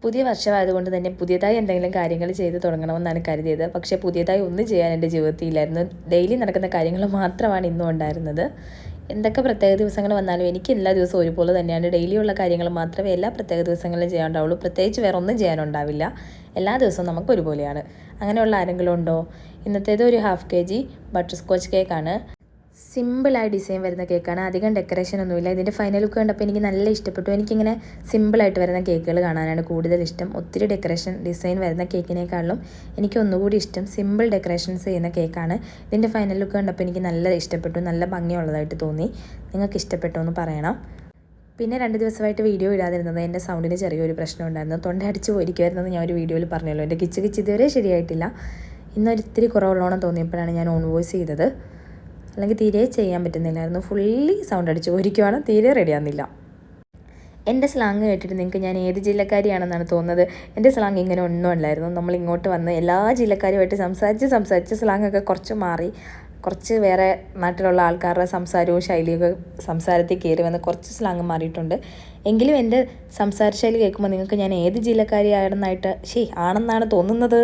പുതിയ വർഷമായതുകൊണ്ട് തന്നെ പുതിയതായി എന്തെങ്കിലും കാര്യങ്ങൾ ചെയ്ത് തുടങ്ങണമെന്നാണ് കരുതിയത്. പക്ഷേ പുതിയതായി ഒന്നും ചെയ്യാൻ എൻ്റെ ജീവിതത്തിൽ ഇല്ലായിരുന്നു. ഡെയിലി നടക്കുന്ന കാര്യങ്ങൾ മാത്രമാണ് ഇന്നും ഉണ്ടായിരുന്നത്. എന്തൊക്കെ പ്രത്യേക ദിവസങ്ങൾ വന്നാലും എനിക്ക് എല്ലാ ദിവസവും ഒരുപോലെ തന്നെയാണ്. ഡെയിലിയുള്ള കാര്യങ്ങൾ മാത്രമേ എല്ലാ പ്രത്യേക ദിവസങ്ങളിലും ചെയ്യാനുണ്ടാവുള്ളൂ. പ്രത്യേകിച്ച് വേറെ ഒന്നും ചെയ്യാനുണ്ടാവില്ല. എല്ലാ ദിവസവും നമുക്ക് ഒരുപോലെയാണ്. അങ്ങനെയുള്ള ആരെങ്കിലും ഉണ്ടോ? ഇന്നത്തേത് ഒരു 1/2 kg ബട്ടർ സ്കോച്ച് കേക്കാണ്. സിമ്പിളായി ഡിസൈൻ വരുന്ന കേക്കാണ്. അധികം ഡെക്കറേഷൻ ഒന്നുമില്ല. ഇതിൻ്റെ ഫൈനൽ ലുക്ക് കണ്ടപ്പോൾ എനിക്ക് നല്ല ഇഷ്ടപ്പെട്ടു. എനിക്കിങ്ങനെ സിമ്പിളായിട്ട് വരുന്ന കേക്കുകൾ കാണാനാണ് കൂടുതൽ ഇഷ്ടം. ഒത്തിരി ഡെക്കറേഷൻ ഡിസൈൻ വരുന്ന കേക്കിനേക്കാളും എനിക്ക് ഒന്നുകൂടി ഇഷ്ടം സിമ്പിൾ ഡെക്കറേഷൻസ് ചെയ്യുന്ന കേക്കാണ്. ഇതിൻ്റെ ഫൈനൽ ലുക്ക് കണ്ടപ്പോൾ എനിക്ക് നല്ല ഇഷ്ടപ്പെട്ടു. നല്ല ഭംഗിയുള്ളതായിട്ട് തോന്നി. നിങ്ങൾക്ക് ഇഷ്ടപ്പെട്ടോ എന്ന് പറയണം. പിന്നെ 2 ദിവസമായിട്ട് വീഡിയോ ഇടാതിരുന്നത് എൻ്റെ സൗണ്ടിന് ചെറിയൊരു പ്രശ്നം ഉണ്ടായിരുന്നു. തൊണ്ട അടിച്ച് പോയിരിക്കുമായിരുന്നെന്ന് ഞാൻ ഒരു വീഡിയോയിൽ പറഞ്ഞല്ലോ. എൻ്റെ കിച്ച് ഇതുവരെ ശരിയായിട്ടില്ല. ഇന്നൊരിത്തിരി കുറവുള്ളോണം തോന്നിയപ്പോഴാണ് ഞാൻ ഓൺ വോയിസ് ചെയ്തത്. അല്ലെങ്കിൽ തീരെ ചെയ്യാൻ പറ്റുന്നില്ലായിരുന്നു. ഫുള്ളി സൗണ്ട് അടിച്ച് പോയിരിക്കുവാണ്. തീരെ റെഡിയാകുന്നില്ല. എൻ്റെ സ്ലാങ് കേട്ടിട്ട് നിങ്ങൾക്ക് ഞാൻ ഏത് ജില്ലക്കാരിയാണെന്നാണ് തോന്നുന്നത്. എൻ്റെ സ്ലാങ് ഇങ്ങനെ ഒന്നും അല്ലായിരുന്നു. നമ്മൾ ഇങ്ങോട്ട് വന്ന് എല്ലാ ജില്ലക്കാരുമായിട്ട് സംസാരിച്ച് സ്ലാങ്ങൊക്കെ കുറച്ച് മാറി. കുറച്ച് വേറെ നാട്ടിലുള്ള ആൾക്കാരുടെ സംസാരവും ശൈലിയൊക്കെ സംസാരത്തിൽ കയറി വന്ന് കുറച്ച് സ്ലാങ് മാറിയിട്ടുണ്ട്. എങ്കിലും എൻ്റെ സംസാര ശൈലി കേൾക്കുമ്പോൾ നിങ്ങൾക്ക് ഞാൻ ഏത് ജില്ലക്കാരിയാണെന്നായിട്ട് ആണെന്നാണ് തോന്നുന്നത്.